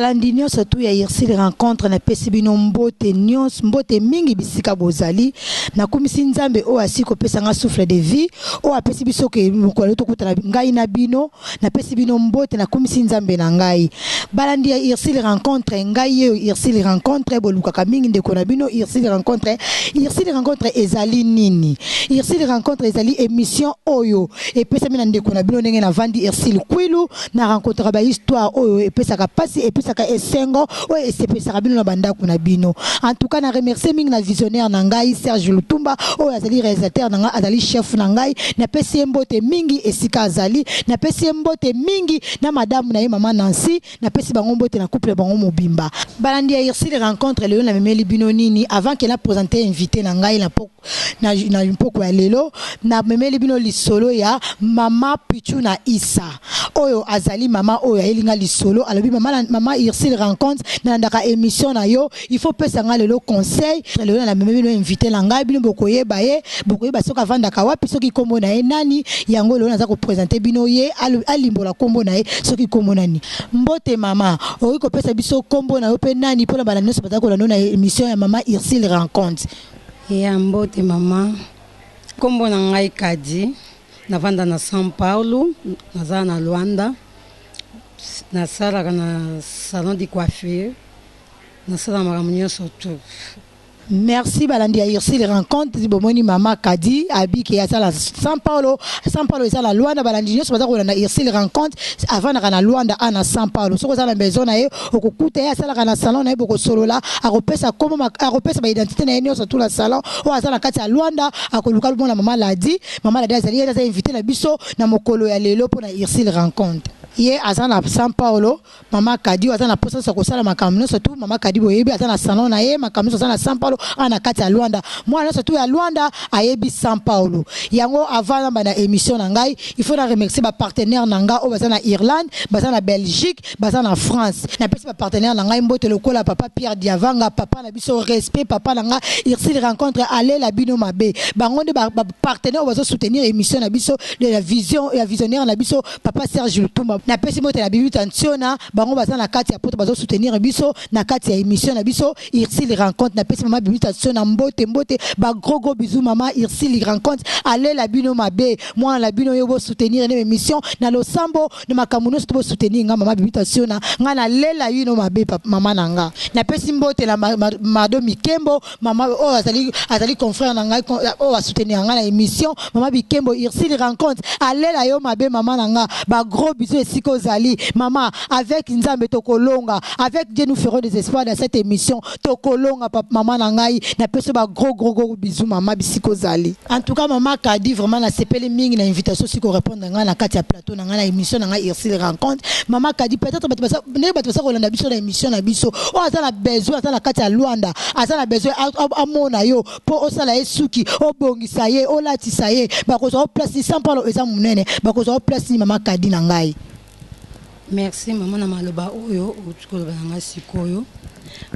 balandi nyonso tu ya Urcil rencontre na pesi bino mbote nyonso mbote mingi bisika bozali na komisi nzambe o asiko pesa nga souffle de vie o apesi biso ke mokolo to kutala ngai na bino na pesi bino mbote na komisi nzambe na ngai balandi ya Urcil rencontre ngai ye Urcil rencontre bolukaka mingi ndeko na bino Urcil rencontre ezali nini Urcil rencontre ezali émission oyo epesa mina ndeko na bino ndenge na vandi Urcil kwilu na rencontre ba histoire oyo epesa ka pasi epesa ka esengo oyo esepesa ka bino na bandako na bino en tout cas na remercier mingi na visionnaire na ngai Serge Lutumba oyo azali réalisateur na ngai azali chef na ngai na pesi mbote mingi esika azali na pesi mbote mingi na madame na ye mama Nancy na pesi bango mbote na couple bango mobimba balandi ya Urcil rencontre lelo na memeli bino nini avant qu'elle a présenté invité na ngai na mpoko ya lelo na memeli bino Lisolo ya mama Pichu na Isa oyo azali mama oyo elinga Lisolo alobi mama Urcil rencontre na ndaka émission na yo il faut pesa nga lelo conseil lelo na memeli bino invité na ngai bino bokoyeba soka vandaka wapi soki kombo na ye nani yango lelo naza ko présenter bino ye alimbola kombo na ye soki kombo nani mbote mama oyi ko pesa biso kombo na yo pe nani pona bala nyonso batako na na émission ya mama Urcil rencontre ya mbote mama kombo na ngai Kadi navanda na São Paulo naza na Luanda nasalaka na salon de coiffure nasala makambo nyonso tu. Merci balandi ya Urcil rencontre bomoni mama Kadi abiki ya sala São Paulo eza la Luanda balandi nyonso bazako na Urcil rencontre avant na Luanda ana São Paulo soko za na maison na ye okukuta ya sala na salon na ye boko solola akopesa komo akopesa ba identité na ye nyonso tout la salon o azala kati ya Luanda akoluka bona mama Ladi azali aza invité na biso na mokolo ya lelo pona Urcil rencontre ye azana São Paulo mama Kadi azana posa sa kosala makamno surtout mama Kadi boyebi azana salon na ye makamno azana São Paulo ana kati ya Luanda mwana surtout ya Luanda ayebi São Paulo yango avant na émission na ngai il faut na remercier ba partenaire na nga o bazana Irlande bazana Belgique bazana France na pesi ba partenaire na ngai mbote lokola papa Pierre Diavanga papa na biso respect papa na nga Urcil rencontre aller la bino mabe bangonde ba partenaire bazo soutenir émission na biso de la vision ya visionnaire na biso papa Serge Lutumba na pesi moto la bibi tensiona bango bazana kati ya poto bazo soutenir biso na kati ya émission na biso Urcil rencontre na pesi mama bibi tensiona mbote ba gros bisous mama Urcil rencontre aller la bino mabe moi la bino yo soutenir na émission na losambo de makamuno to soutenir nga mama bibi tensiona nga na lela yino mabe mama nanga na pesi mbote la mado mikembo mama o azali confrère na nga o a soutenir nga na émission mama bikembo Urcil rencontre aller la yo mabe mama nanga ba gros bisous Siko Zali, maman, avec Nzambe Tokolonga, avec Dieu nous ferons des espoirs dans cette émission. Tokolonga, papa, maman Nangai, n'a pas ce gros bisous, maman Siko Zali. En tout cas, maman Kadi vraiment la CPL Ming, na invitation si qu'on répond dans la Katia Plateau, dans la émission, dans la Urcil rencontre. Maman Kadi peut-être ça qu'on a biso la émission na biso. Oh, ça la besoin, ça la Katia Luanda, ça la besoin à mona yo pour osala esuki, o bongi saye, o lati saye, ba ko so place São Paulo eza munene, ba ko so place maman Kadi Nangai. Merci maman na maloba oyo utukoloba nga sikoyo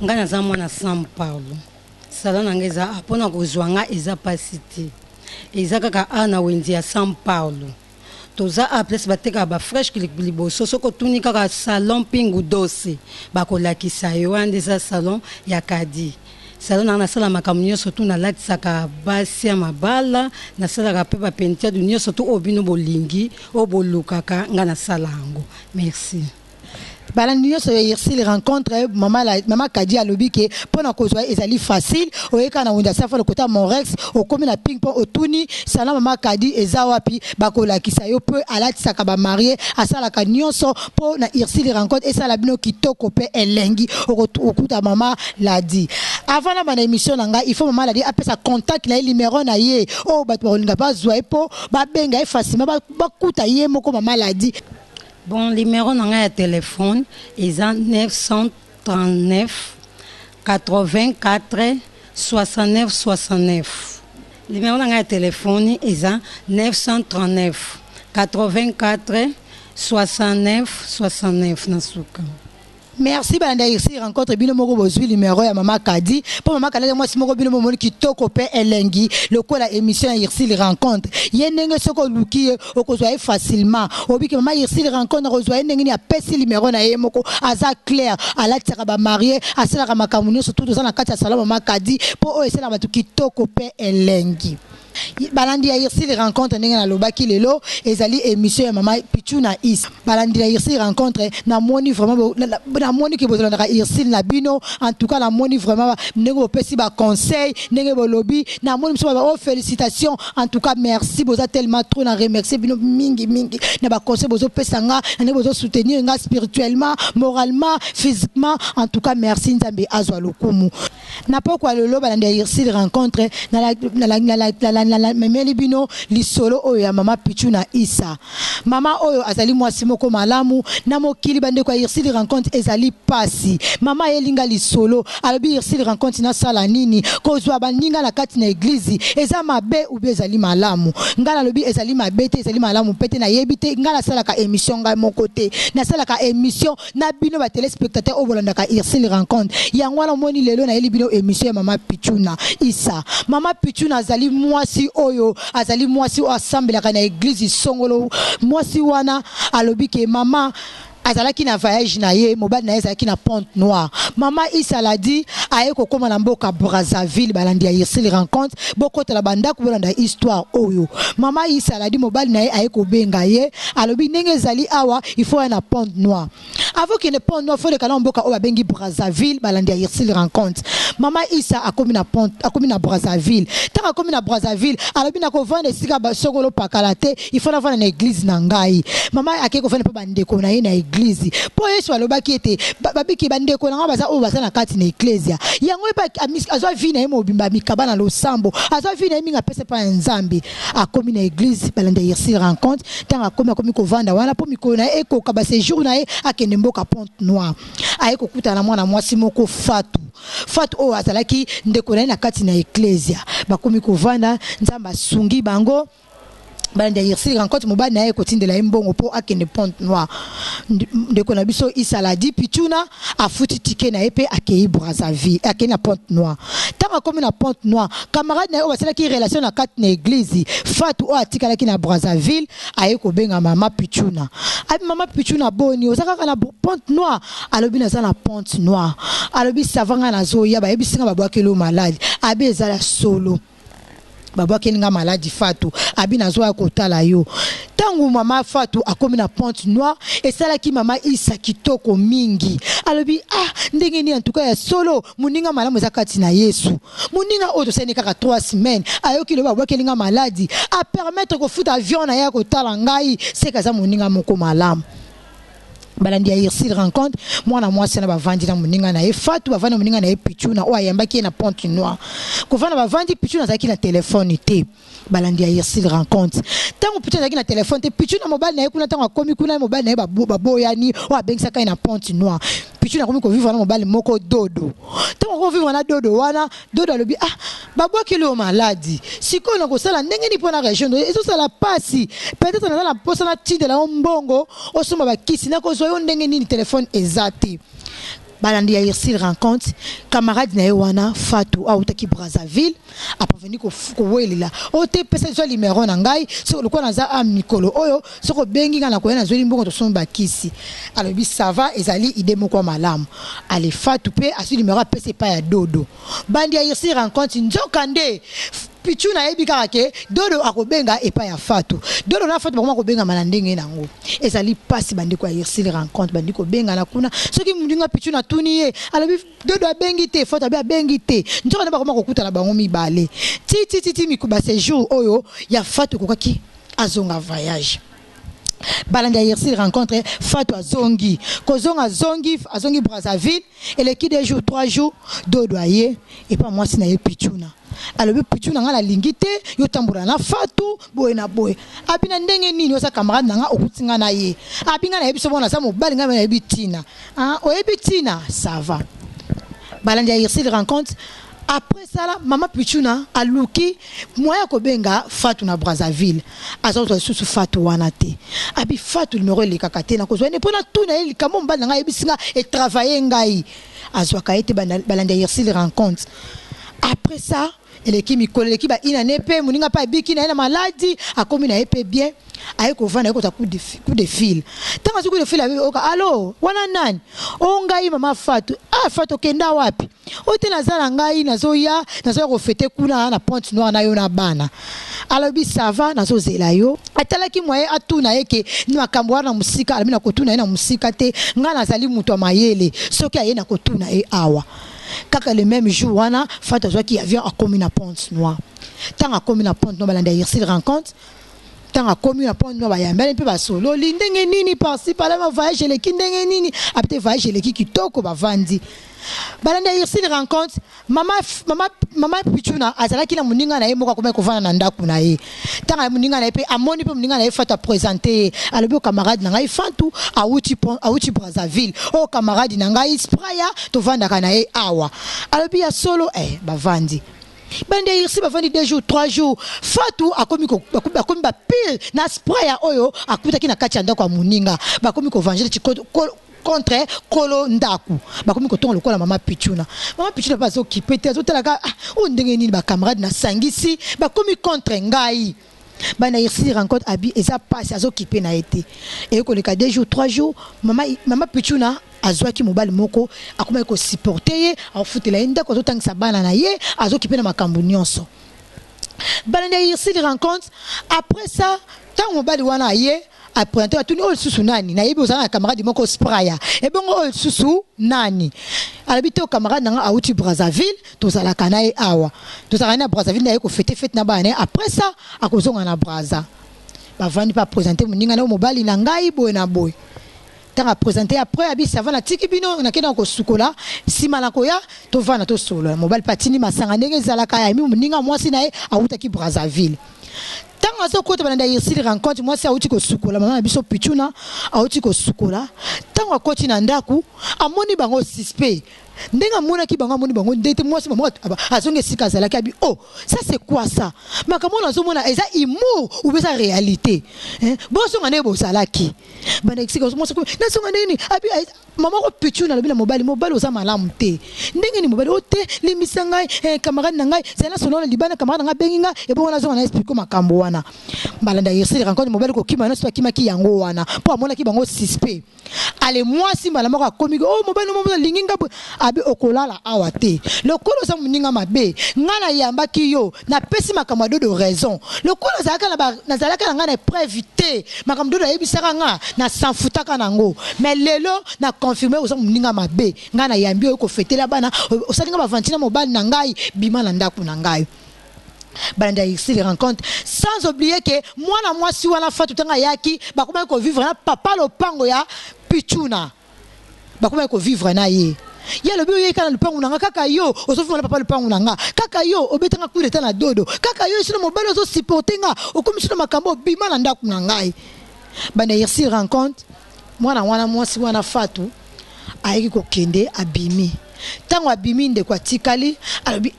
nga naza mwana São Paulo sala nanga eza apona kozwa nga eza pasite eza kaka ana wendi ya São Paulo toza a place bateka ba fresh liboso soko tuni kaka salon pingu doce bakolakisa yo ande za salon ya Kadi salon na sala makamunyo surtout na latisaka basi ya mabala na sala ka pepa pentia dunyo surtout obino bolingi obolukaka nga na sala yango merci balandi nyonso ya Urcil rencontre mama Kadi alobi ke pona kozwa ezali facile oyeka na wunda safa le kota Morex okomi na ping pong otuni sala mama Kadi eza wapi bakolakisa yo pe alatisaka ba marié asalaka nyonso po na Urcil rencontre esala bino kitoko pe elengi okuta mama Ladi avant la émission nanga il faut mama Ladi apesa contact na numéro na ye o bato balinga bazwa po babenga e facilement bakuta ye moko mama Ladi. Bon, numéro de téléphone est 939 84 69 69. Le numéro de téléphone est 939 84 69 69 Nasuka. Merci balanda ici rencontre bino moko bozwi numéro ya mama Kadi pour mama Kadi moi si moko bino momoni kitoko pe Elengi le ko la émission ya Urcil rencontre yenenge soko luki okozwa facilement obiki mama Urcil rencontre kozwa yenenge ni apesi numéro na ye moko aza clair ala tsaka ba marié asala ka makamunyo surtout za na kati ya salon mama Kadi pour o esala batu kitoko pe Elengi balandi ya Urcil rencontre ndenge na lobaki lelo ezali émission ya mama Pichuna is balandi ya Urcil rencontre na moni vraiment na moni ke bozala na Urcil na bino en tout cas na moni vraiment ndenge bopesi ba conseil ndenge bolobi na moni mso ba félicitations en tout cas merci boza tellement trop na remercier bino mingi na ba conseil bozo pesanga ndenge bozo soutenir nga spirituellement moralement physiquement en tout cas merci nzambe azwa lokumu na pokwa lelo balandi ya Urcil rencontre na memeli bino Lisolo oyo ya mama Pichuna Isa mama oyo azali mwasi moko malamu na mokili bande kwa Urcil rencontre ezali pasi mama elinga Lisolo alobi Urcil rencontre na sala nini kozwa baninga na kati na église eza mabe ou ezali malamu ngala lobi ezali mabe te ezali malamu pete na yebite ngala sala ka émission nga mon côté na sala ka émission na bino ba téléspectateurs o bolanda ka Urcil rencontre yango la moni lelo na eli bino émission ya mama Pichuna Isa mama Pichuna azali mwasi oyo azali mwasi o assemble na église songolo mwasi wana alobi ke mama azalaki na voyage na ye mobali na ye azalaki na Pont Noire mama Isa la di aye kokoma na mboka Brazzaville balandi ya Urcil rencontre bokota la banda kubona histoire oyo mama Isa la di mobali na ye aye kobenga ye alobi ndenge ezali awa il faut na Pont Noire avant que ne Pont Noire faut le kala mboka o babengi Brazzaville balandi ya Urcil rencontre mama Isa akomi na Brazzaville taka akomi na Brazzaville alobi na kovanda sika ba songolo pakalate il faut na vana na église na ngai mama akeko vana pa bandeko na ye na église po Yesu alobaki ete babiki bandeko na baza o baza na kati na ecclesia yango ba azwa vina ye mobimba mikaba na losambo azwa vina ye minga pese pa nzambe akomi na église balanda Urcil rencontre tanga akomi kovanda wana po mikolo na ekoka ba séjour na ye akende mboka Pont Noire aye kokuta na mwana mwasi moko Faute o azalaki ndeko na ye na kati na ecclesia bakomi kovanda nzamba sungi bango balanda Urcil rencontre mobali na ye kotindela ye mbongo po akende Pont Noire ndeko na biso Isa la di Pichuna afuti tike na ye pe akei Brazzaville akei na Pont Noire tanga komi na Pont Noire camarade na ye o basalaki relation na kati na église Faute o atikalaki na Brazzaville aye kobenga mama Pichuna abi mama Pichuna boni ozaka na Pont Noire alobi naza na Pont Noire alobi savanga na zoya ba yebisinga babwakelo malade abi ezala solo baba keninga maladi Fatou abi nazoa kotala yo tangu mama Fatou akomi na Pont Noire esalaki mama Isa kitoko mingi alobi ndenge ni en tout cas ya solo muninga malamu zakati na Yesu muninga oto sene kaka 3 semaines ayoki lo baba keninga maladi a permettre ko futa avion na ya kotala ngai sekaza muninga moko malamu balandi ya Urcil rencontre mwana mwasi na bavandi na muninga na ye Fatou bavandi muninga na ye Pichuna o ayambaki na Pont Noire kovana bavandi Pichuna zaki na telefone te balandi ya Urcil rencontre tango Pichuna zaki na telefone te Pichuna mobile na ye kuna tango akomi kuna mobile na ye baboyani o abengisa kai na Pont Noire Pichuna akomi ko vivre na mobile moko dodo tango ko vivre na dodo wana dodo alobi babwaki lo maladi siko na kosala ndenge ni pona région ezo sala pasi peut-être na la posa na tinde la mbongo osoma bakisi na ko yo ndenge nini telefone ezati balandi ya Urcil rencontre camarade na ye wana Fatou autaki Brazzaville apaveni ko welela o te pesa zo numéro na ngai so lokwa na za mikolo oyo soko bengi nga na ko na zo limbongo to somba kisi alobi ça va ezali idée moko malamu ale Fatou pe asu numéro pesa pa ya dodo bandi ya Urcil rencontre nzokande Pichuna yebi kake dodo akobenga epa ya Fatou dodo na Fatou bakoma kobenga manandenge nango ezali pasi bandi kwa Urcil rencontre bandi ko benga na kuna soki mundinga Pichuna tuni ye alobi dodo abengi te Fatou abengi te nzoka na bakoma kokuta na bango mibale ti mikuba séjour oyo ya Fatou kokaki azonga voyage balanda Urcil rencontre Fatou azongi azongi Brazzaville eleki 2 jours 3 jours dodo aye et pas moi sina ye Pichuna alobi Pichuna nga la lingite yo tambura na Fatou boye na boye abina ndenge nini osa camarade nga okutinga na ye abinga na yebiso bona sa mobali nga na yebitina oyebitina ça va balanda Urcil rencontre Après ça là maman Pichuna aluki moya ko benga Faute na Brazzaville azoto susu Faute wana te abi Faute numéro le kakate na kozwa ne pona tout na il kamo mbala ngai bisinga et travailler ngai azwa ka ete balanda Urcil rencontre. Après ça eleki mikolo eleki ba ina nepe muninga pa biki na maladie akomi na epe bien ayeko vana ayeko ta coup de fil tanga coup de fil abi oka allo wana nani ongai mama Faute Faute kenda wapi ote nazala ngai nazoya ko fete kuna na Pointe Noire na yo na bana alobi sava nazozela yo atalaki moye atuna yeke ni makambo wana musika albi na kotuna na musika te nga nazali mutu wa mayele soki ayena kotuna awa kaka le même jour wana Faute azwa ki avion akomi na Pointe Noire tanga akomi na Pointe Noire balanda Urcil rencontre tanga akomi na Pointe Noire bayambela mpe basolo ndenge nini parci pala ma voyage le kindenge nini apete voyage le kitoko bavandi balanda Urcil rencontre mama Pichuna azalaki na muninga na ye moko akoma kovana na ndaku na ye tanga muninga na ye pe amoni pe muninga na ye Faute a présenter alobi camarade na ngai Fatou auti Brazzaville camarade na ngai spraya to vanda kana ye awa alobi ya solo bavandi bande Urcil bavandi 2 jours 3 jours Fatou akomi ba pile na spraya oyo akutaki na kati ya ndako ya muninga bakomi ko venger contre kolo ndaku bakomi ko tonga lokola mama Pichuna bazo kipete azotalaka ndenge nini ba camarade na sangisi bakomi contre ngai bana Urcil rencontre abi eza passe azo kipe na été et ko leka 2 jours 3 jours mama Pichuna azwaki mobali moko akoma ko supporter ye afutela ndako azotangisa bana na ye azo kipe na makambo nyonso bana Urcil rencontre. Après ça tant mobali wana ye après tu ol susu nani na yebi ozana camarade moko spraya et bongo ol susu nani alabite o camarade nanga auti Brazzaville tozala kana e awa tozala na Brazzaville na ye ko fete na bana après ça akozonga na Brazza bavandi pa présenter muninga na mobali na ngai boy na boy tanga présenter après abi ça va na tiki bino na kena ko sukola sima na koya to vana to solo mobali patini masanga ndenge zala kaya mi muninga mwasi na ye auta ki Brazzaville tanga zo kota balanda Urcil rencontre moi c'est auti ko sukola mama biso Pichuna auti ko sukola tanga koti na ndaku amoni bango suspect ndenga mona ki bango amoni bango ndete moi c'est maman azonge sika zala kabi ça c'est quoi ça makambo na zo mona eza humour ou bien ça réalité bon so ngane bo salaki bana exika moi c'est na so ngane abi maman ko Pichuna lobi na mobali oza malamu te ndenge ni mobali ote limisa ngai camarade na ngai zela solo libana camarade nga benginga e bon na zo na explique makambo wana balanda Urcil rencontre mobali ko kima na so kima ki yango wana po amona ki bango suspect ale moi si malama ko komi mobali mo linginga abi okolala awa te lokolo za muninga mabe ngana yamba ki yo na pesi makamado de raison lokolo za zalaka na ngana preuve te makamado de yebisaka nga na sanfutaka nango mais lelo na confirmer oza muninga mabe ngana yambi ko fetela bana osalinga bavantina mobali na ngai bima na ndaku na ngai balanda Urcil rencontre sans oublier que moi si wana Fatou tanga yaki bakoma ko vivre na papa lopango ya Pichuna bakoma ko vivre na ye ya lobi ye kana lupango nanga kaka yo osofuna papa lupango nanga kaka yo obetanga coup d'état na dodo kaka yo sino mobali ozo supporter nga okomisino makambo bima na ndaku na ngai balanda Urcil rencontre moi si wana Fatou ayiki ko kende abimi tango abimi nde kwa tikali alobi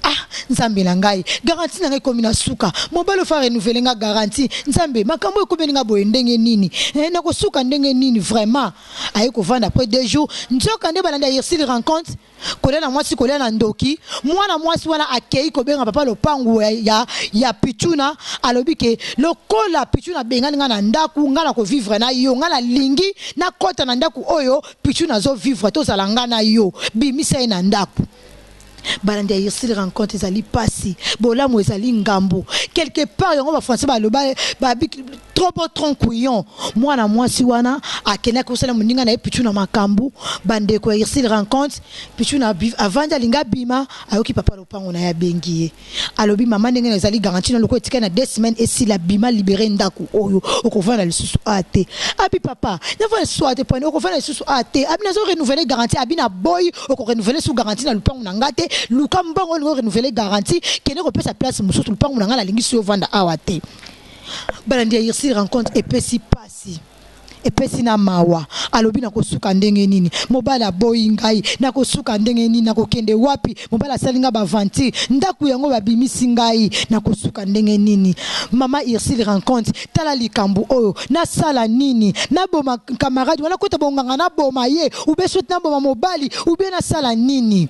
nzambe na ngai garantie na ngai komi na suka mobali fa renouveler nga garantie nzambe makambo ekomi nga boye ndenge nini na ko suka ndenge nini vraiment ayi ko vendre après 2 jours nzoka nde balanda Urcil rencontre kolela mwasi kolela ndoki mwana mwasi wana akei ko benga papa lopangu ya Pichuna alobi ke lokola Pichuna bengani nga na ndaku nga na ko vivre na yo nga na lingi na kota na ndaku oyo Pichuna zo vivre to zalanga na yo bimisa na ndaku balanda Urcil rencontre ezali pasi bolamu ezali ngambo quelque part yango ba français ba trop troncuillon mwana mwasi wana akena ko sala muninga na Pichuna makambu bande ko Urcil rencontre Pichuna avanda linga bima ayoki papa lopango na ya bengiye alobi mama ndenge ezali garantie na loko etika na 2 semaines et si la bima libérer ndaku oyo okovana lisusu ate abi papa na va soit point okovana lisusu ate abi nazo renouveler garantie abi na boy oko renouveler sous garantie na lopango na ngate luka mbongo ngo renouveler garantie kene ko pesa place mususu lopango na ngala lingi so vanda awate balandi Urcil rencontre epesi pasi epesi na mawa alobi na kosuka ndenge nini mobala boyi ngai na kosuka ndenge nini na kokende wapi mobala salinga bavanti ndaku yango babimisi ngai na kosuka ndenge nini mama Urcil Raconte tala likambu oyo na sala nini na boma camarade wana kota bonganga na boma ye ubeso na boma mobali ube na sala nini.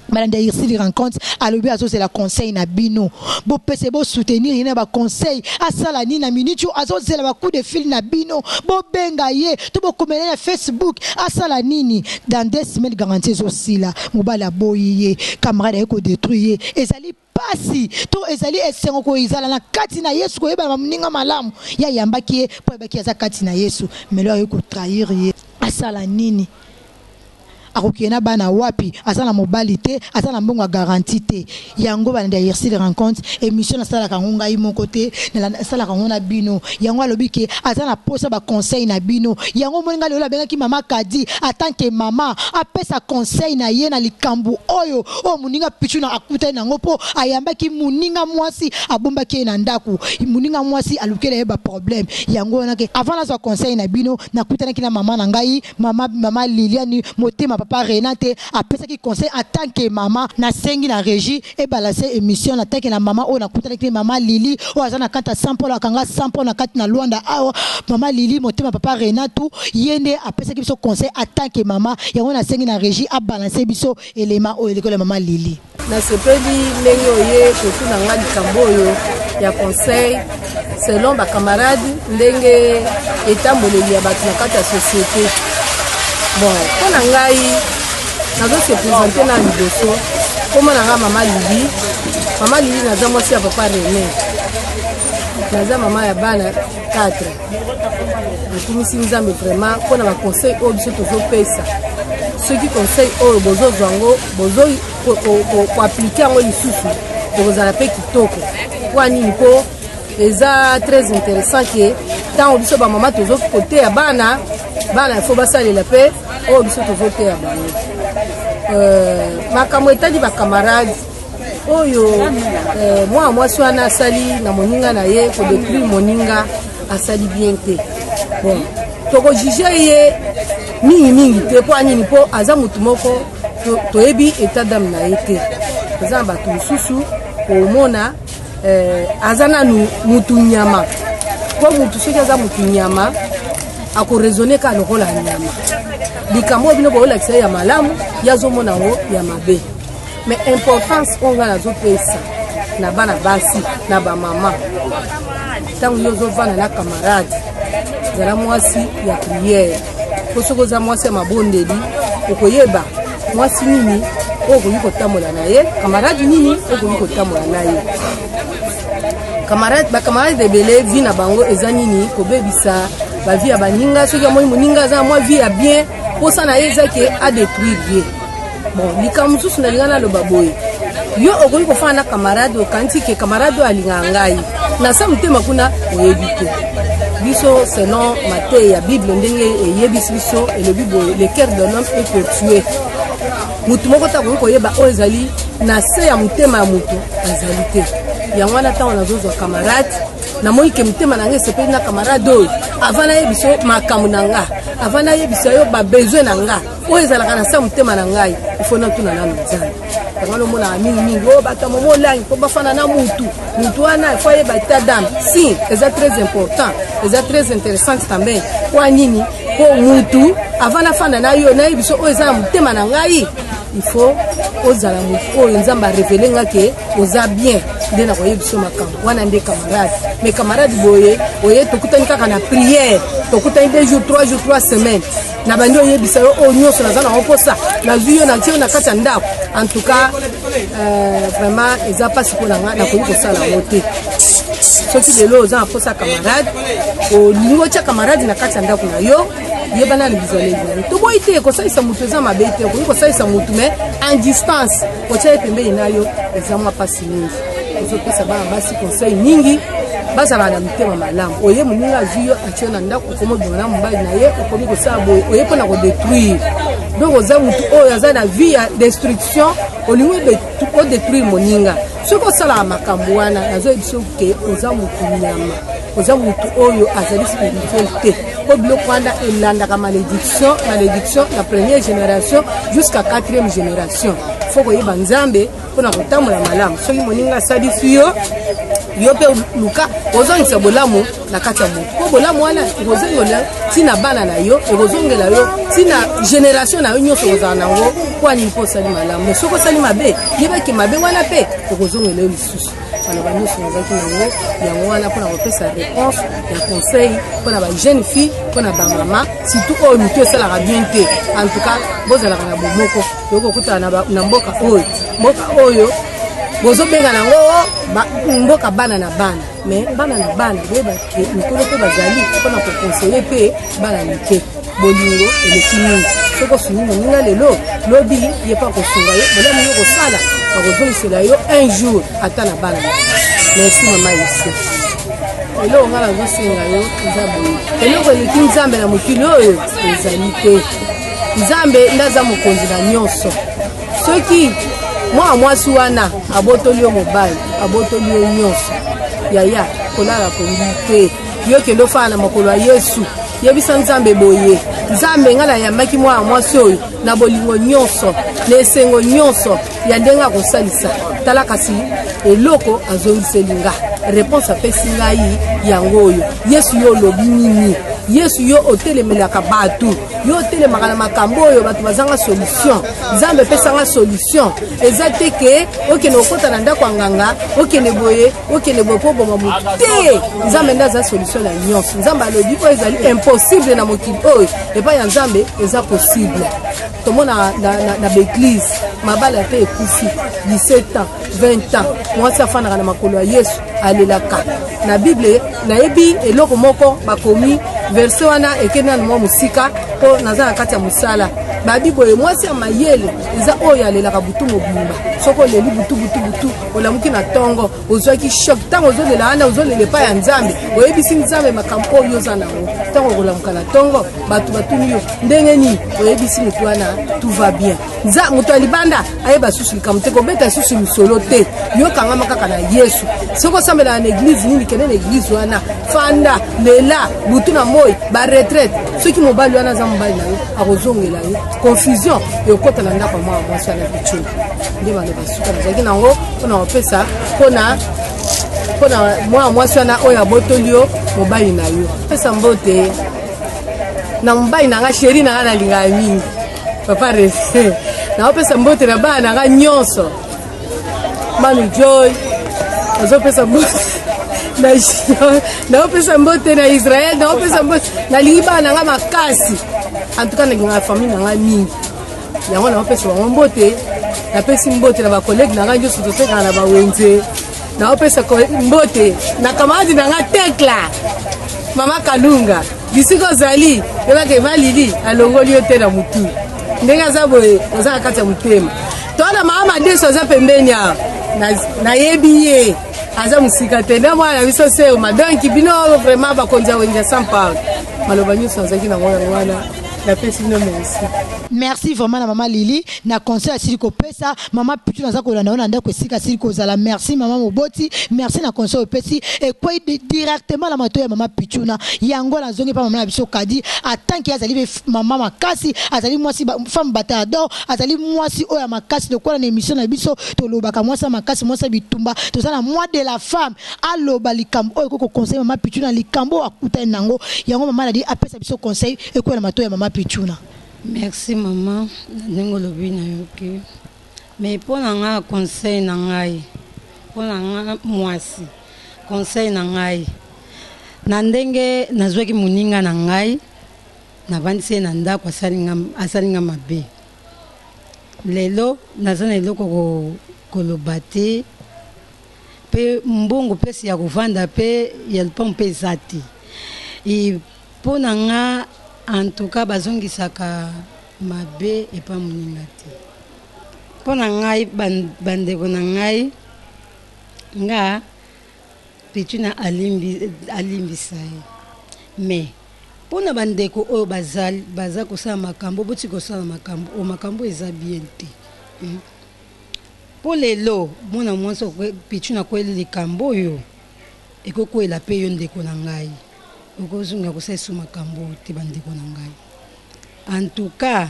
Madame Urcil Raconte alobi azo c'est la conseil na bino bo pese bo soutenir ina ba conseil asala ni na minute azo c'est la coup de fil na bino bo benga ye to bo komela na Facebook asala nini dans 2 semaines garantie aussi là mobala boye camarade eko détruire ezali pasi to ezali esengo ko izala na kati na Yesu ko yeba Muninga malamu ya yambaki ye po yebaki za kati na Yesu melo eko trahir ye asala nini akokena bana wapi asala mobali te asala mbongo garantie te yango bana Urcil Raconte émission na sala kangonga yi mon côté na sala kangona bino yango alobi ke asala posa ba conseil na bino yango moninga lelo benga ki mama Kadi en tant que maman apesa conseil na ye na likambu oyo o Muninga pichu na akuta na ngopo ayamba ki Muninga mwasi abomba ke na ndaku Muninga mwasi alukele ba problème yango na ke avant na so conseil na bino na kutana ki na mama na ngai mama Liliane motema papa Renate apesa ki conseil en tant que maman na sengi na régie et balancer émission na tant que na maman o na kutana ki mama Lili o azana kanta 100 pour la kanga 100 pour na kati na Luanda awa mama Lili motema papa Renate yende apesa ki biso conseil en tant que maman yango na sengi na régie a balancer biso élément o école mama Lili na sepeli ndenge oye kotu na ngali kamboyo ya conseil selon ba camarade ndenge etamboleli ya bato na kati ya société. Bon, on a ngai nazo se présenter na liboso comme na nga mama Lili naza mwasi ya papa René naza mama ya bana 4 natumisi nzambe vraiment mpona ba conseil oyo biso tozopesa soki conseil oyo bozozwa yango koaplike yango lisusu tokozala mpe kitoko mpo nini mpo eza très intéressant ke ntango biso bamama tozokoteya bana ifo basalela mpe oyo biso tozoteya bango makambo etali bacamarade oyo mwana mwasi wana asali na moninga na ye kodétruire moninga asali bien te bon tokojuge ye mingi te mpo anini mpo aza motu moko toyebi état d'âme na ye te eza na bato mosusu komona aza nanu mutu nyama mpo mutu soki aza mutu nyama akoraisonne ka lokola nyama likambo oyo bino boolakisa ya malamu yazomona yango ya mabe mais importance oyo nga nazopesa na bana basi na bamama ntango yo ozovanda na camarade zala mwasi ya priere po soki oza mwasi ya mabondeli okoyeba mwasi nini oyo okoki kotambola na ye camarade nini oyo okoki kotambola na ye bakamarade ebele vi na bango eza nini kobebisa bavi ya baninga soki amoi moninga aza na mwa vi ya bien mposa na ye ezaki adétruire ye bon likambo mosusu nalinga naloba boye yo okoki kofana na camarade okanisi ke camarade oyo alingaka ngai na sa motema kuna oyebi te biso selon mateyi ya bible ndenge eyebisi biso elobi boye le cœur de l'homme est tortueux mutu moko takoki koyeba oyo ezali na se ya motema ya mutu azali te yango wana ntango nazozwa camarade namoni ke motema na nga esepeli na camarade oyo avant nayebisa yo makambo na nga avant nayebisa yo babesoin na nga oyo ezalaka na sa motema na ngai ifo natuna nano nzambe yango nomonaka mingimingi oyo bato momolangi mpo bafana na mutu wana ifo ayeba état d'âme si eza très important eza très intéressant tambe kwa nini mpo mutu avant nafanda na yo nayebisa oyo eza na motema na ngai ifo ozala mutu oyo nzambe arevele nga ke oza bien nde na koyebisa makambo wana nde camarade mais camarade boye oye tokutani kaka na prière tokutani 2 jours 3 jours 3 semaines na bandi oyebisa yo oyo nyonso naza nango mposa nazwi yo natie yo na kati ya ndako en tout cas vraiment eza mpasi mpo na nga nakoki kosala yango te soki lelo oza na mposa camarade olingi otya camarade na kati ya ndako na yo yebana na bizaleli na ye toboyi te kosalisa mutu eza mabe te okoki kosalisa mutu mais en distance otya ye pembeni na yo eza mwa mpasi mingi ozopesa bana basi conseil mingi bazala na mitema malamu oye moninga azwi yo atie na ndako okomobima na mobali na ye okomi kosala boye oye mpo na kodétruire donc oza mutu oyo aza na vie ya destruction olingi odétruire moninga soki osalaka makambo wana nazoyebiso ke oza mutu nyama oza mutu oyo azali spirituel te po biloko wana elandaka malédiction la première génération jusqu'à 4e génération. Faut koyeba nzambe mpona kotambola malamu soki moninga asalisi yo pe luka ozongisa bolamu na kati ya moto po bolamu wana ekozongela ntina bana na yo ekozongela yo ntina génération na yo nyonso kozala nango po anini mpo osali malamu mais soki osali mabe yebaki mabe wana mpe ekozongela yo lisusu bana banyonso nazalaki nango yango wana mpona kopesa réponse ya conseil mpona bajeune fille mpona bamama surtout oyo mitu esalaka bien te en tout cas bozalaka na bomoko yokokutana na mboka oyo bozobenga nango mboka bana na bana mais bana na bana boyeba mikolo mpe bazali mpona kokonseye mpe bana mike bolingo eleki mingi soko osuni moninga lelo lobi ye mpa kosunga yo bolamu yo kosala bakozolisela yo un jour ata na bana merci mama esi eloko nga nazosenga yo eza boye eloko eleki nzambe na mokili oyo ezali te nzambe nde aza mokonzi na nyonso soki mwa mwasi wana abotoli yo mobali abotoli yo nyonso yaya kolala pongi te yo kende ofala na makolo ya yesu yebisa nzambe boye nzambe nga nayambaki mwa mwasi oyo na bolingo nyonso na esengo nyonso ya ndenge akosalisa tala kasi eloko azongiseli nga réponse apesi ngai yango oyo yesu yo olobi nini yesu yo otelemelaka bato yo otelemaka na makambo oyo bato bazanga solution nzambe epesanga solution eza te ke okende okota na ndako ya nganga okende boye mpo bonga motu te nzambe nde aza solution na nyonso nzambe alobi oyo ezali impossible na mokili oyo epai ya nzambe eza possible tomona na baeglise mabala te ekufi 17 ans 20 ans mwasi afandaka na makolo ya yesu alelaka na bible nayebi eloko moko bakomi verse wana ekende na mwa mosika mpo naza na kati ya mosala babi boye mwasi ya mayele eza oyo alelaka butu mobimba soki oleli butu olamuki na ntongo ozwaki shok ntango ozolela wana ozolela epai ya nzambe oyebisi nzambe makambo oyo oza nango ntango okolamuka na ntongo bato batuni yo ndenge nini oyebisi motu wana tout va bien moto ya libanda ayeba susu likambo te kobeta susu misolo te yokangama kaka na yesu soki osambelaka na eglize nini kende na eglize wana fanda lela butu na moi baretraite soki mobali wana aza mobali na yo akozongela yo confusion ekota na ndako mwa mwasi wana bichuni nde maloba suka nazalaki nango mpona kopesa mpona mwa mwasi wana oyo abotoli yo mobali na yo pesa mbote na mobali na nga sheri na nga nalingaka mingi papa rese naopesa mbote na bana na nga nyonso manu joy azopesa mbote naopesa mbote na Israel naopesa mbote nalingi bana na nga makasi antuka nalingaka famille na nga mingi yango naopesa bango mbote napesi mbote na bakolege na nga nyonso totekaka na bawenze naopesa mbote na kamarade na nga tekla mama kalunga bisika ozali yebaka emalili alongoli yo te na mutu ndenge aza boye oza na kati ya motema towana mama deso aza pembeni awa nayebi ye aza mosika te nde mwana na biso seuma donki bino vraiment bakonzi ya wengi ya san paul maloba nyonso azalaki nango yango wana napesi bino merci merci vraiment na mama Lili na conseil asili kopesa mama pitu naza kolanda ona ndako esika asili kozala merci mama Moboti merci na conseil opesi et quoi directement la mato ya mama Pichuna yango na zongi pa mama na biso kadi atanki azali mama makasi azali mwasi femme batalhadora azali mwasi oya makasi de quoi na émission na biso to lobaka mwasi makasi mwasi bitumba to ça na mois de la femme aloba likambo oyo ko conseil mama Pichuna likambo akuta nango yango mama na di apesa biso conseil et quoi na mato ya mama Pichuna. Merci maman ndenge olobi na yo ke mais mpo na nga conseil na ngai mpo na nga mwasi conseil na ngai na ndenge nazwaki moninga na ngai navandisi ye na ndako asali nga mabe lelo naza na eloko koloba te mpe mbongo mpesi ya kovanda mpe ya lipango mpe eza te mpo na nga en tout cas bazongisaka mabe epa moninga te mpo na ngai bandeko na ngai nga Pichuna alimbisa ye mais mpo na bandeko oyo baza kosala makambo boti kosala makambo eza bien te mpo lelo mwana mwasi Pichuna koyeli likambo oyo ekokwela mpe yo ndeko na ngai okozunga kosalisa makambo te bandeko na ngai. En tout cas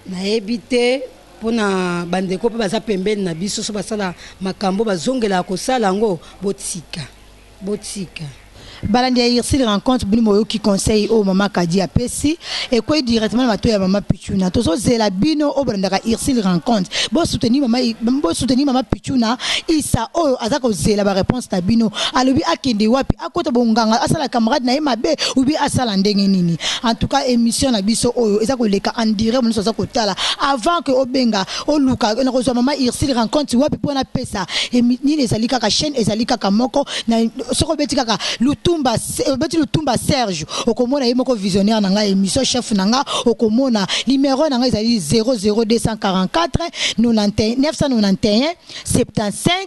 nayebi te mpona bandeko mpe baza pembeni na biso so basala makambo bazongela kosala yango botika. Balandi ya Urcil rencontre bini moyo qui conseille au maman Kadi apesi et quoi directement mato ya maman Pichuna tozo zela bino au balanda Urcil rencontre bo soutenir maman Pichuna isa o azako zela ba réponse na bino alobi akende wapi akota bonganga asala camarade na mabe ou bi asala ndenge nini. En tout cas émission na biso oyo ezako leka en direct mon soza kotala avant que obenga oluka na ko maman Urcil rencontre wapi pona pesa et ni ezalika ka chaîne ezalika ka moko na soko betika ka Lutumba Serge okomona yemoko visionnaire nanga émission chef nanga okomona numéro nanga ezali 00244 991 75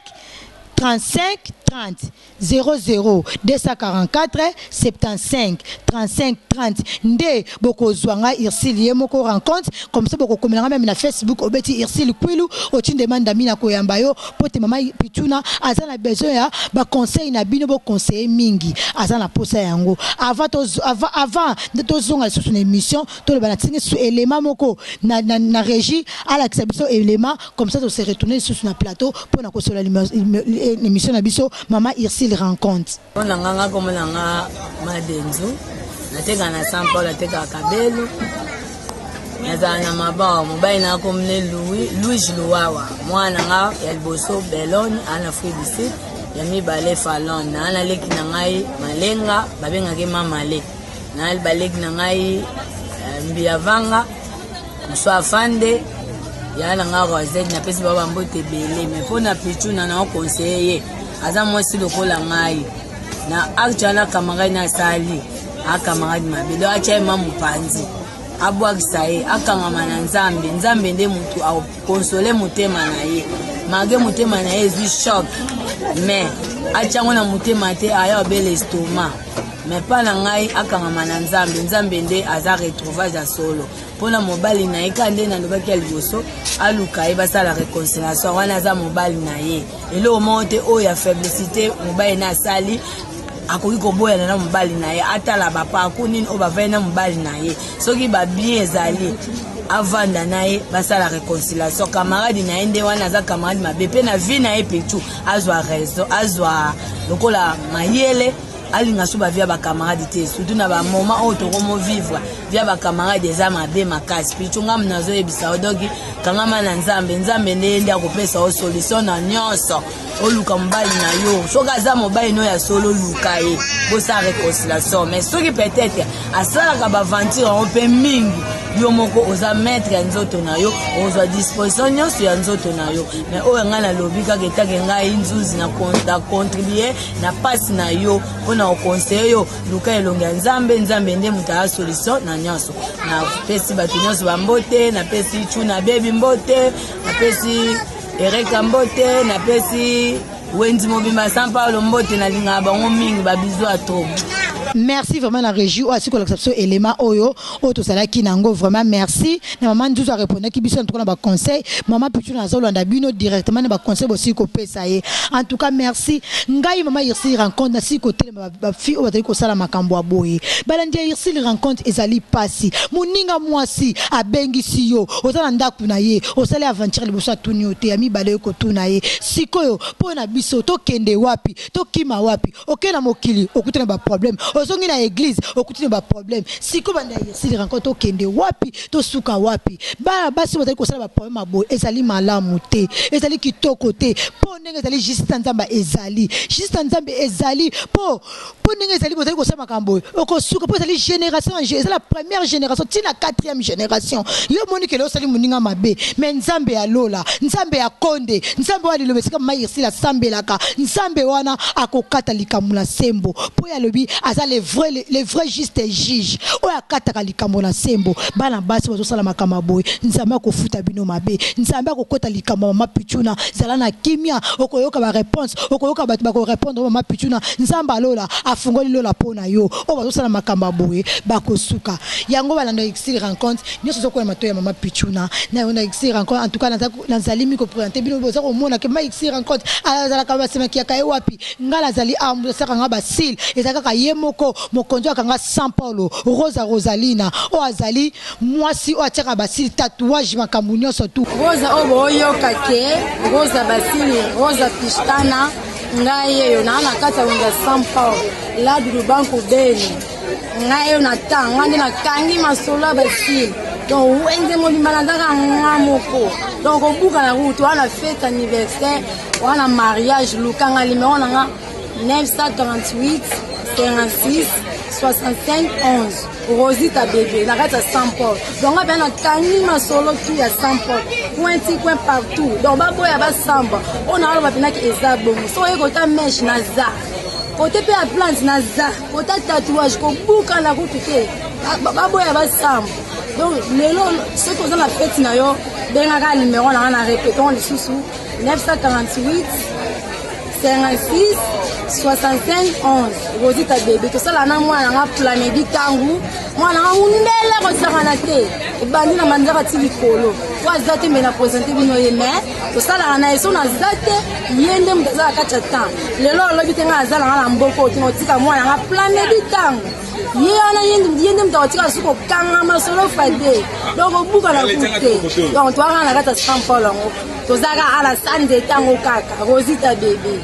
35 30 00 244 75 35 30 nde boko zwanga Urcil yemoko rencontre comme ça boko komelanga même na Facebook obeti Urcil kwilu otinde mandami na koyamba yo pote mama Pichuna azana besoin ya ba conseil na bino bo conseiller mingi azana posa yango avant de tozonga sur une émission to le bana tingi sur élément moko na régie à la biso élément comme ça to se retourner sur un plateau pour na ko sur l'émission na biso maman Urcil rencontre. On a nganga comme nanga madenzo. Nateka na sample nateka kabelo. Nazana mabao mobile na comme Louis Luawa. Mwana nga elboso belone ana fruit du sud. Yami bale falon na ana leki na ngai malenga babenga ke mama le. Na el baleki na ngai mbiavanga. Mswa fande. Yana nga rozet na pesi baba mbote belé mais pona Pichuna na conseiller. Aza mwasi lokola ngai na actuala camarade na sali a camarade mabelo acha mamu panzi abwa kisaye akangama na nzambe nde mutu au console mutema na ye mage mutema na ye zi shock mais acha ngona mutema te aya obele estomac mais pas na ngai akangama na nzambe nde aza retrouvage ya solo pona mobali na ye kande na lobaki ya liboso aluka ye basala réconciliation wana aza mobali na ye elo monte o ya faiblesité mobali na sali akoki koboya na mobali na ye atala bapa akunini o bavai na mobali na ye soki ba bien ezali avanda na ye basala réconciliation camarade na ye nde wana aza camarade mabe pe na vie na ye petu azwa raison azwa lokola mayele alinga suba via ba camarade te surtout na ba moment o to komo vivre via ba camarade eza mabe makasi pichunga mnazo ebisa odogi kangama na nzambe nde ndia kopesa o solution na nyonso oluka mbali na yo soka za mobali no ya solo luka ye bosa réconciliation mais soki peut-être asala ka ba aventure on pe mingi yo moko oza maître ya nzoto na yo ozwa disposition nyonso ya nzoto na yo mais oyo nga na lobi kaka etake ngai nzuzi na contribuer na pasi na yo mpona okonseille yo luka elongi ya nzambe nde mutu aya solution na nyonso na pesi bato nyonso bambote na pesi Chuna bebi mbote na pesi Ereka mbote na pesi Wendy Mobimba Sampalo mbote na linga bango mingi babizo ato. Merci vraiment la régie aussi pour l'acceptation élément oyo Tosala kinango vraiment merci na maman nous a répondu ki biso en ba conseil maman Pichuna zolo anda bino directement na ba conseil aussi ko pesa ye en tout cas merci ngai maman Urcil rencontre na si côté ba fille o batali ko sala makambo aboye balandi Urcil rencontre ezali pasi Muninga mwasi abengi siyo ozala ndaku na ye osala aventure liboso tunyo te ami bale ko tuna ye sikoyo pona biso to kende wapi to kima wapi okena mokili okutana ba problème ozongi na église okutana ba problème siko banda Urcil rencontre to kende wapi to suka wapi ba basi batali ko sala ba problème abo ezali malamu te ezali kitoko te po ndenge ezali juste nzamba ezali po ndenge ezali batali ko sala makambo okosuka po ezali génération c'est la première génération tina quatrième génération yo moni ke lo sali Muninga mabe mais nzambe ya lola nzambe ya konde nzambe wa lilobe sika maman Urcil asambelaka nzambe wana akokata likambo na sembo po ya lobi aza les vrais juste juge o akataka likambo na sembo bana basi bazosala makambo boy nzambe akofuta bino mabe nzambe akokota likambo mama Pichuna zala na kimia okoyoka ba réponse okoyoka bato bako répondre mama Pichuna nzamba lola afungoli lola pona yo o bazosala makambo boy bakosuka yango balanda Urcil rencontre nyoso zoko mato ya mama Pichuna na ona Urcil rencontre en tout cas na zalimi ko présenter bino boza ko mona ke ma Urcil rencontre azala ka basema ki akaye wapi ngala zali ambo saka nga basil ezaka ka yemo Kitoko mokonzo akanga San Paulo Rosa Rosalina o azali mwasi o ataka basili tatouage makambo nyonso tu Rosa oboyo kake Rosa basili Rosa pistana ngai yo na kata wanga San Paulo la du banco beni ngai yo na tanga na kangi masola basili donc wenze mo limanandaka ngamoko donc obuka na route wana fête anniversaire wana mariage lukanga numéro nanga 938 56 65 11 Rosita bébé la rate à San Paul donc on a bien kangi masolo qui à San Paul pointi coin partout donc babo ya ba samba on a ba pinaki ezabo so eko ta mesh na za côté pe à plante na za côté tatouage ko buka na route te babo ya ba samba donc lelo ce que on a fait na yo benga numéro na répétons le sous 948 56 65 11 Rosita bébé Tosala na mwana nga planedi tangu mwana nga undela ko sangana te ebandi na manzaka ti likolo kwa zate me na présenter bino ye mais Tosala na eso na zate yende mutaza kacha tan lelo lobi te nga azala na mboko tino tika mwana nga planedi tangu yena yende mutaza suko kanga masolo fade donc obuka na kute donc toi na kata San Paulo tozaka ala sande tango kaka Rosita bébé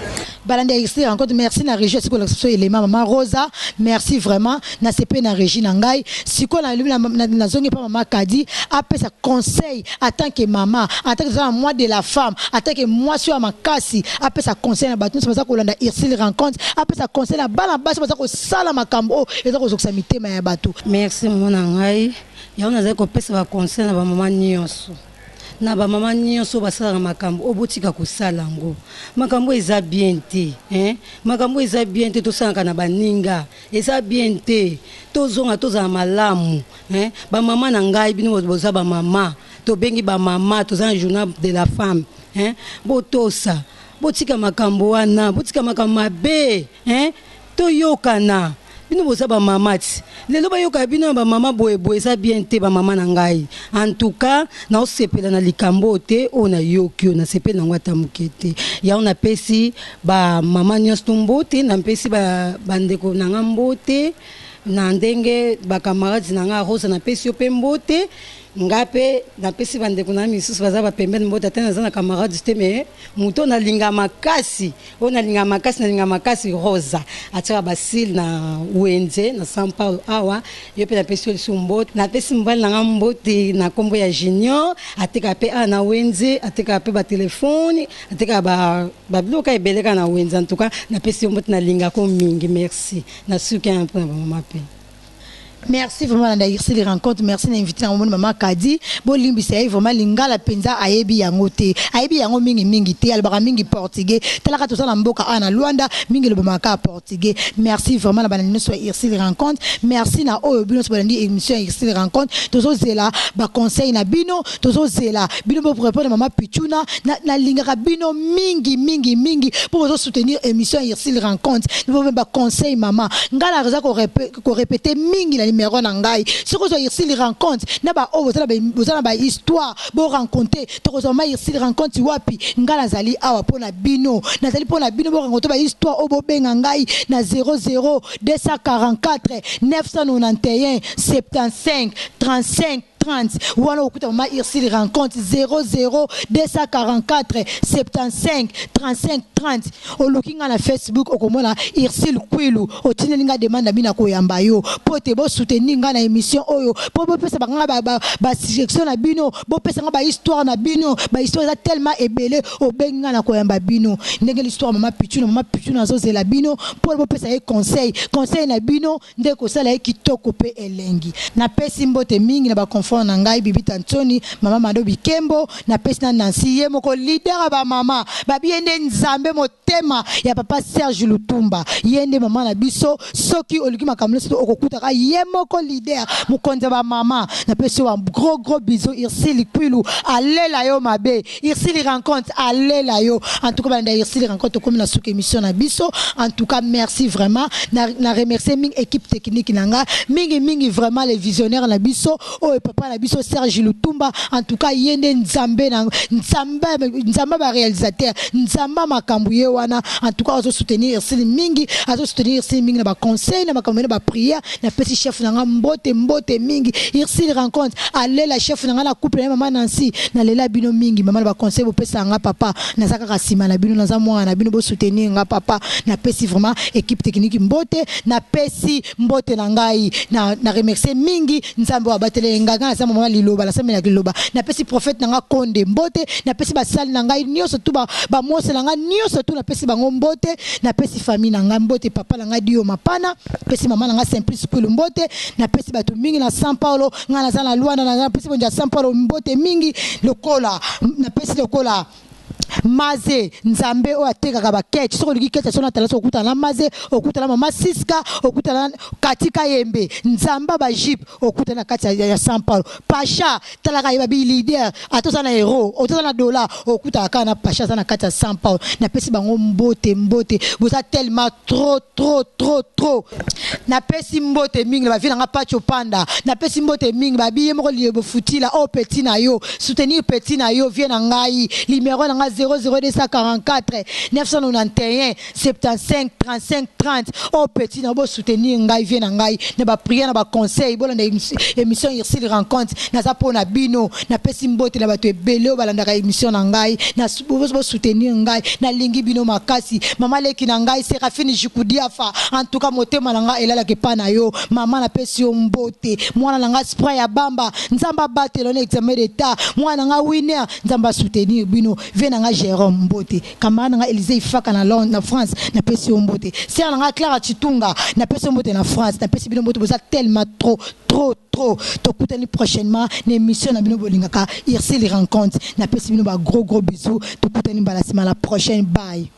Balandi ici rencontre merci na régie siko l'exception élément maman Rosa merci vraiment na CP na régie nangai siko na zongi pa maman Kadi après sa conseil en tant que maman en tant que moi de la femme en tant que moi sur ma kasi après sa conseil na batu c'est ça ko landa Urcil rencontre après sa conseil na bala basi c'est ça ko sala makambo et ça ko zoksa mitema ya batu merci maman nangai ya on a ko pesa ba conseil na ba maman nyonso na ba mama nyonso basala makambo obotika kosala ngo makambo eza bien te makambo eza bien te tosanga na baninga eza bien te tozonga tozala malamu ba mama na ngai bino boza ba mama to bengi ba mama tozana journal de la femme botosa botika makambo wana botika makambo mabe toyokana bino boza ba mama ti lelo bayoka bino ba mama boye eza bien te ba mama na ngai en tout cas na osepela na likambo te ona yokio na sepela ngwata mukete ya ona pesi ba mama nyonso mbote na pesi ba bandeko na ngambote na ndenge ba camarade na nga Rosa na pesi yo pe mbote ngape na pesi bandeko na misusu baza ba pembeni mbote tena za na camarade te me muto na linga makasi ona linga makasi Rosa atira basil na wenze na San Paulo awa yo pe na pesi yo mbote na pesi mbali na mbote na kombo ya junior ateka pe na wenze ateka pe ba telefone ateka ba bloka ebeleka na wenze en tout cas na pesi yo mbote na linga ko mingi merci na suki un peu maman pe. Merci vraiment na Urcil rencontre merci d'inviter na maman Kadi bo limbi c'est vraiment lingala penza ayebi yango te ayebi yango mingi te albara mingi portugais telaka tosala mboka ana Luanda mingi lo maka portugais merci vraiment na banani so Urcil rencontre merci na oyo bino so banani émission Urcil rencontre tozo zela ba conseil na bino tozo zela bino bo répondre maman Pichuna na lingaka bino mingi pour soutenir émission Urcil rencontre nous ba conseil maman ngala raza ko répéter mingi numéro na ngai siko zo Urcil rencontre na ba o bozala ba histoire bo rencontrer to ko ma Urcil rencontre wapi ngala zali awa pona bino nazali pona bino bo rencontrer ba histoire o bo benga ngai na 00 244 991 75 35 30 wana okuta ma Urcil rencontre 00 244 75 35 30 o looking na Facebook okomona Urcil Kwilu o tinelinga demande bina ko yamba yo pote bo soutenir nga na émission oyo po pesa banga ba section na bino bo pesa nga ba histoire na bino ba histoire za tellement ebele o benga na ko yamba bino ndenge l'histoire maman Pichuna zo zela bino po bo pesa e conseil na bino ndeko sala e kitoko pe elengi na pesi mbote mingi na ba confort na ngai bibi Tantoni mama Mando Bikembo na pesi na Nancy ye moko leader ba mama ba biende nzambe motema ya papa Serge Lutumba yende mama na biso soki oluki makamlo so okokuta ka ye moko leader mukonza ba mama na pesi wa gros bisous Urcil Kwilu alela yo mabe Urcil rencontre alela yo en tout cas banda Urcil rencontre comme la sous émission na biso en tout cas merci vraiment na remercier ming équipe technique nanga mingi vraiment les visionnaires na biso o papa na biso Serge Lutumba en tout cas yende nzambe ba réalisateur nzamba makambu ye wana en tout cas azo soutenir Urcil mingi na ba conseil na makambu na ba prière na petit chef na mbote mingi Urcil rencontre aller la chef na la couple na maman Nancy na lela bino mingi maman ba conseil bo pesa nga papa na zaka kasima na bino na za mwana bino bo soutenir nga papa na pesi vraiment équipe technique mbote na pesi mbote na ngai na remercier mingi nzambe wa batele nganga na za maman liloba la sema na liloba na pesi prophète na nga konde mbote na pesi basali na ngai nyoso tu ba mose na nga nyoso tu na pesi bango mbote na pesi famille na nga mbote papa na nga dio mapana pesi mama na nga simplice kulu mbote na pesi bato mingi na São Paulo nga na za na Luanda na pesi bonja São Paulo mbote mingi lokola na pesi lokola maze nzambe o atekaka baketch soko liki ketch sona tala soko kutana maze okutana mama siska okutana katika yembe nzamba ba jeep okutana kati ya São Paulo pasha talaka yeba bi leader atozana hero otozana dollar okutaka kana pasha sana kati ya São Paulo na pesi bango mbote boza tellement trop na pesi mbote mingi ba vina nga pacho panda na pesi mbote mingi ba biye moko liebo futila o petit na yo soutenir petit na yo vient na ngai numéro na nga 00244 991 75 35 30 au petit na bo soutenir ngai vient na ngai na ba prière na ba conseil bola na émission Urcil rencontre na za pona bino na pesi mbote na bato ebele balanda ka émission na ngai na bo soutenir ngai na lingi bino makasi mama leki na ngai Serafine Jikudiafa en tout cas motema na ngai elala ke pana yo mama na pesi mbote mwana na ngai spray ya bamba nzamba batelo na examen d'état mwana na ngai winner nzamba soutenir bino vient na Jérôme Mbote camarade nga Élysée Ifaka na Londres na France na pesi Mbote c'est nga Clara Chitunga na pesi Mbote na France na pesi bino Mbote boza tellement trop to kutani prochainement na émission na bino bolingaka Urcil rencontre na pesi bino ba gros bisous to kutani balasima la prochaine bye